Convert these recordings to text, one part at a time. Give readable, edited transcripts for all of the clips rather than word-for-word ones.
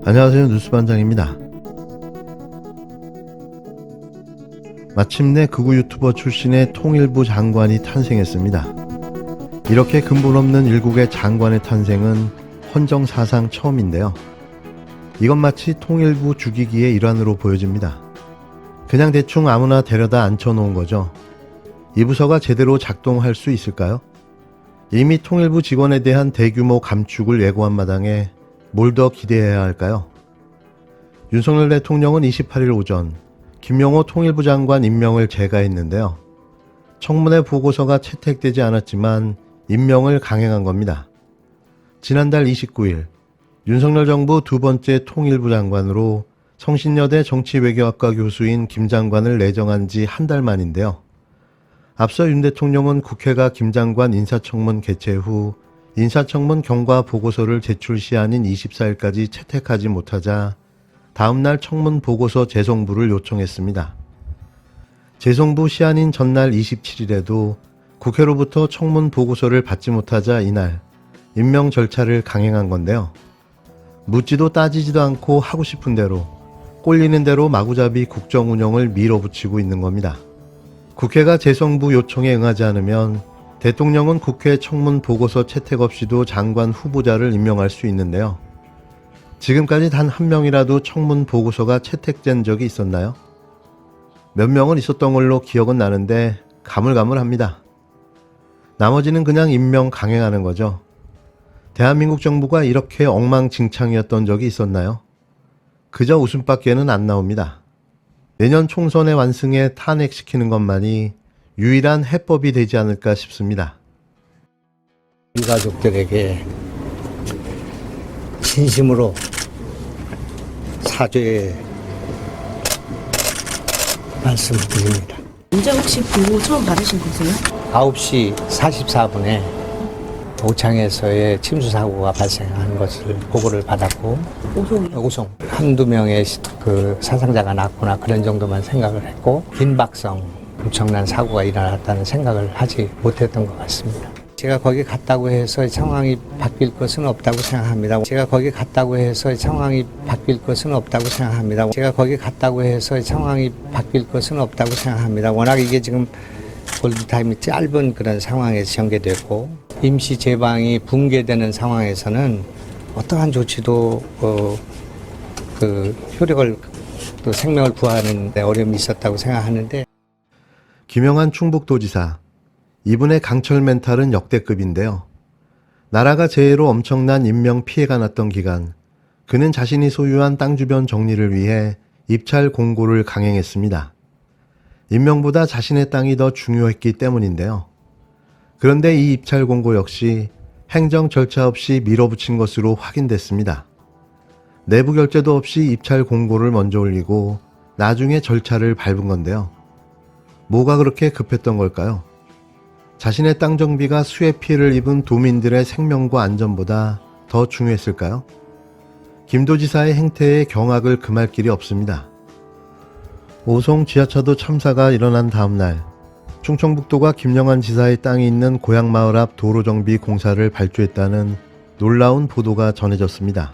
안녕하세요. 뉴스반장입니다. 마침내 극우 유튜버 출신의 통일부 장관이 탄생했습니다. 이렇게 근본 없는 일국의 장관의 탄생은 헌정사상 처음인데요. 이건 마치 통일부 죽이기의 일환으로 보여집니다. 그냥 대충 아무나 데려다 앉혀놓은 거죠. 이 부서가 제대로 작동할 수 있을까요? 이미 통일부 직원에 대한 대규모 감축을 예고한 마당에 뭘 더 기대해야 할까요? 윤석열 대통령은 28일 오전 김용호 통일부 장관 임명을 제가했는데요. 청문회 보고서가 채택되지 않았지만 임명을 강행한 겁니다. 지난달 29일 윤석열 정부 두 번째 통일부 장관으로 성신여대 정치외교학과 교수인 김 장관을 내정한 지 한 달 만인데요. 앞서 윤 대통령은 국회가 김 장관 인사청문 개최 후 인사청문 경과 보고서를 제출 시한인 24일까지 채택하지 못하자 다음날 청문 보고서 재송부를 요청했습니다. 재송부 시한인 전날 27일에도 국회로부터 청문 보고서를 받지 못하자 이날 임명 절차를 강행한 건데요. 묻지도 따지지도 않고 하고 싶은 대로 꼴리는 대로 마구잡이 국정 운영을 밀어붙이고 있는 겁니다. 국회가 재송부 요청에 응하지 않으면 대통령은 국회 청문 보고서 채택 없이도 장관 후보자를 임명할 수 있는데요. 지금까지 단 한 명이라도 청문 보고서가 채택된 적이 있었나요? 몇 명은 있었던 걸로 기억은 나는데 가물가물합니다. 나머지는 그냥 임명 강행하는 거죠. 대한민국 정부가 이렇게 엉망진창이었던 적이 있었나요? 그저 웃음밖에는 안 나옵니다. 내년 총선의 완승에 탄핵시키는 것만이 유일한 해법이 되지 않을까 싶습니다. 우리 가족들에게 진심으로 사죄의 말씀드립니다. 언제 혹시 보고 처음 받으신 거세요? 9시 44분에 오창에서의 침수 사고가 발생한 것을 보고를 받았고 오송 한두 명의 그 사상자가 났구나 그런 정도만 생각을 했고 긴박성 엄청난 사고가 일어났다는 생각을 하지 못했던 것 같습니다. 제가 거기 갔다고 해서 상황이 바뀔 것은 없다고 생각합니다. 제가 거기 갔다고 해서 상황이 바뀔 것은 없다고 생각합니다. 제가 거기 갔다고 해서 상황이 바뀔 것은 없다고 생각합니다. 워낙 이게 지금 골든타임이 짧은 그런 상황에서 전개됐고 임시 제방이 붕괴되는 상황에서는 어떠한 조치도 그 효력을 또 생명을 구하는 데 어려움이 있었다고 생각하는데 김영한 충북도지사, 이분의 강철 멘탈은 역대급인데요. 나라가 재해로 엄청난 인명 피해가 났던 기간, 그는 자신이 소유한 땅 주변 정리를 위해 입찰 공고를 강행했습니다. 인명보다 자신의 땅이 더 중요했기 때문인데요. 그런데 이 입찰 공고 역시 행정 절차 없이 밀어붙인 것으로 확인됐습니다. 내부 결재도 없이 입찰 공고를 먼저 올리고 나중에 절차를 밟은 건데요. 뭐가 그렇게 급했던 걸까요? 자신의 땅 정비가 수해 피해를 입은 도민들의 생명과 안전보다 더 중요했을까요? 김도지사의 행태에 경악을 금할 길이 없습니다. 오송 지하차도 참사가 일어난 다음날 충청북도가 김영한 지사의 땅이 있는 고향마을 앞 도로정비 공사를 발주했다는 놀라운 보도가 전해졌습니다.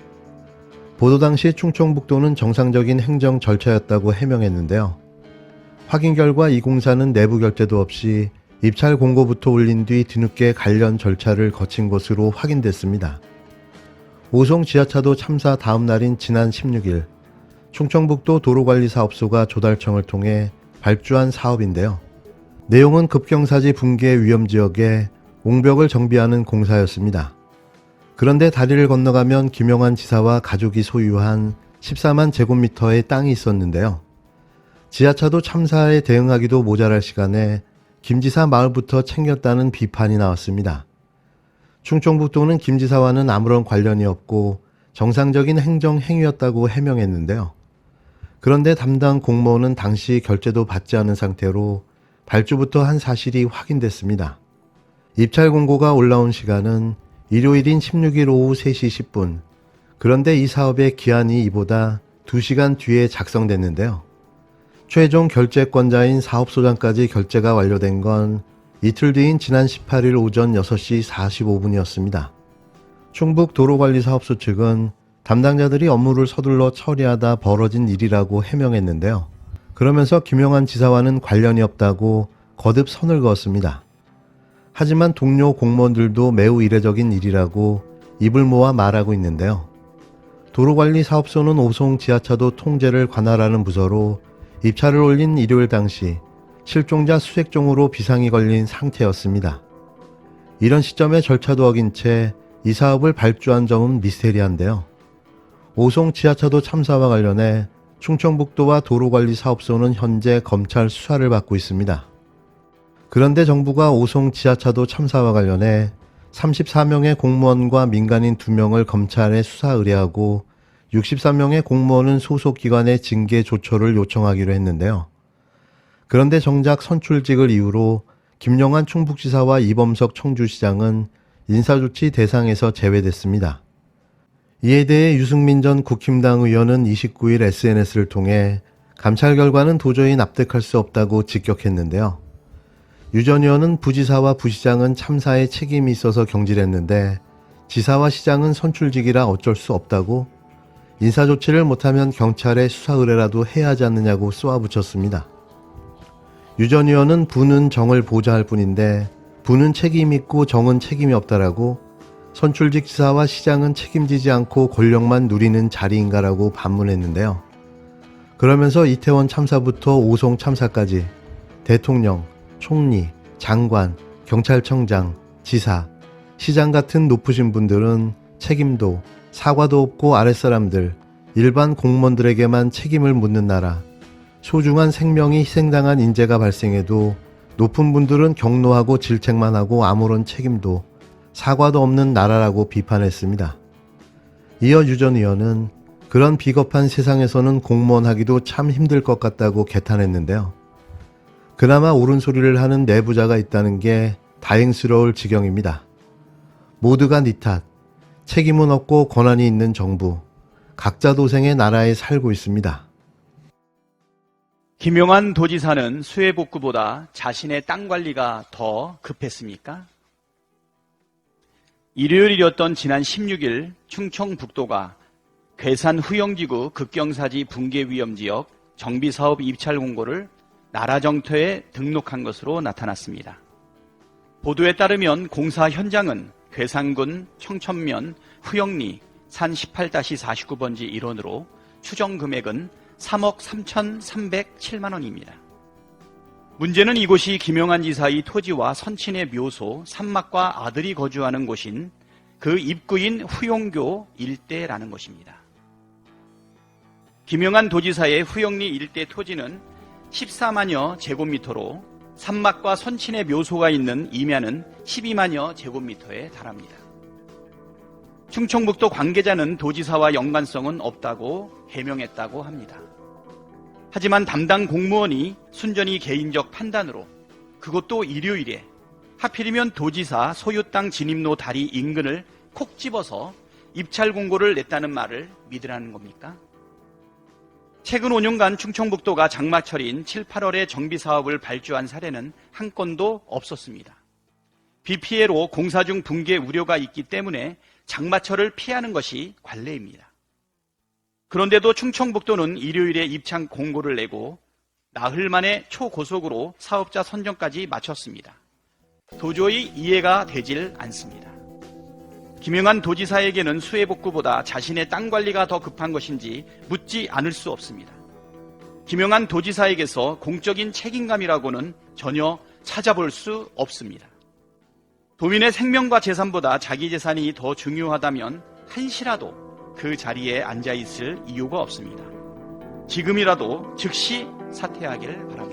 보도 당시 충청북도는 정상적인 행정 절차였다고 해명했는데요. 확인 결과 이 공사는 내부 결재도 없이 입찰 공고부터 올린 뒤 뒤늦게 관련 절차를 거친 것으로 확인됐습니다. 오송 지하차도 참사 다음 날인 지난 16일 충청북도 도로관리사업소가 조달청을 통해 발주한 사업인데요. 내용은 급경사지 붕괴 위험지역에 옹벽을 정비하는 공사였습니다. 그런데 다리를 건너가면 김영한 지사와 가족이 소유한 14만 제곱미터의 땅이 있었는데요. 지하차도 참사에 대응하기도 모자랄 시간에 김 지사 마을부터 챙겼다는 비판이 나왔습니다. 충청북도는 김 지사와는 아무런 관련이 없고 정상적인 행정 행위였다고 해명했는데요. 그런데 담당 공무원은 당시 결재도 받지 않은 상태로 발주부터 한 사실이 확인됐습니다. 입찰 공고가 올라온 시간은 일요일인 16일 오후 3시 10분. 그런데 이 사업의 기한이 이보다 2시간 뒤에 작성됐는데요. 최종 결재권자인 사업소장까지 결재가 완료된 건 이틀 뒤인 지난 18일 오전 6시 45분이었습니다. 충북도로관리사업소 측은 담당자들이 업무를 서둘러 처리하다 벌어진 일이라고 해명했는데요. 그러면서 김영환 지사와는 관련이 없다고 거듭 선을 그었습니다. 하지만 동료 공무원들도 매우 이례적인 일이라고 입을 모아 말하고 있는데요. 도로관리사업소는 오송 지하차도 통제를 관할하는 부서로 입찰을 올린 일요일 당시 실종자 수색종으로 비상이 걸린 상태였습니다. 이런 시점에 절차도 어긴 채 이 사업을 발주한 점은 미스테리한데요. 오송 지하차도 참사와 관련해 충청북도와 도로관리사업소는 현재 검찰 수사를 받고 있습니다. 그런데 정부가 오송 지하차도 참사와 관련해 34명의 공무원과 민간인 2명을 검찰에 수사 의뢰하고 63명의 공무원은 소속기관의 징계 조처를 요청하기로 했는데요. 그런데 정작 선출직을 이유로 김영환 충북지사와 이범석 청주시장은 인사조치 대상에서 제외됐습니다. 이에 대해 유승민 전 국힘당 의원은 29일 SNS를 통해 감찰 결과는 도저히 납득할 수 없다고 직격했는데요. 유 전 의원은 부지사와 부시장은 참사에 책임이 있어서 경질했는데 지사와 시장은 선출직이라 어쩔 수 없다고, 인사조치를 못하면 경찰에 수사 의뢰라도 해야 하지 않느냐고 쏘아붙였습니다. 유 전 의원은 부는 정을 보좌할 뿐인데 부는 책임 있고 정은 책임이 없다라고, 선출직 지사와 시장은 책임지지 않고 권력만 누리는 자리인가라고 반문했는데요. 그러면서 이태원 참사부터 오송 참사까지 대통령, 총리, 장관, 경찰청장, 지사, 시장 같은 높으신 분들은 책임도 사과도 없고 아랫사람들, 일반 공무원들에게만 책임을 묻는 나라, 소중한 생명이 희생당한 인재가 발생해도 높은 분들은 격노하고 질책만 하고 아무런 책임도 사과도 없는 나라라고 비판했습니다. 이어 유 전 의원은 그런 비겁한 세상에서는 공무원 하기도 참 힘들 것 같다고 개탄했는데요. 그나마 옳은 소리를 하는 내부자가 있다는 게 다행스러울 지경입니다. 모두가 네 탓, 책임은 없고 권한이 있는 정부, 각자 도생의 나라에 살고 있습니다. 김영환 도지사는 수해 복구보다 자신의 땅 관리가 더 급했습니까? 일요일이었던 지난 16일 충청북도가 괴산 후영지구 급경사지 붕괴 위험지역 정비사업 입찰 공고를 나라정토에 등록한 것으로 나타났습니다. 보도에 따르면 공사 현장은 괴산군 청천면 후영리 산 18-49번지 일원으로 추정 금액은 3억 3,307만 원입니다. 문제는 이곳이 김영환 지사의 토지와 선친의 묘소, 산막과 아들이 거주하는 곳인 그 입구인 후용교 일대라는 것입니다. 김영환 도지사의 후영리 일대 토지는 14만여 제곱미터로 산막과 선친의 묘소가 있는 임야는 12만여 제곱미터에 달합니다. 충청북도 관계자는 도지사와 연관성은 없다고 해명했다고 합니다. 하지만 담당 공무원이 순전히 개인적 판단으로, 그것도 일요일에 하필이면 도지사 소유 땅 진입로 다리 인근을 콕 집어서 입찰 공고를 냈다는 말을 믿으라는 겁니까? 최근 5년간 충청북도가 장마철인 7, 8월에 정비사업을 발주한 사례는 한 건도 없었습니다. 비 피해로 공사 중 붕괴 우려가 있기 때문에 장마철을 피하는 것이 관례입니다. 그런데도 충청북도는 일요일에 입찰 공고를 내고 나흘 만에 초고속으로 사업자 선정까지 마쳤습니다. 도저히 이해가 되질 않습니다. 김영환 도지사에게는 수해 복구보다 자신의 땅 관리가 더 급한 것인지 묻지 않을 수 없습니다. 김영환 도지사에게서 공적인 책임감이라고는 전혀 찾아볼 수 없습니다. 도민의 생명과 재산보다 자기 재산이 더 중요하다면 한시라도 그 자리에 앉아있을 이유가 없습니다. 지금이라도 즉시 사퇴하길 바랍니다.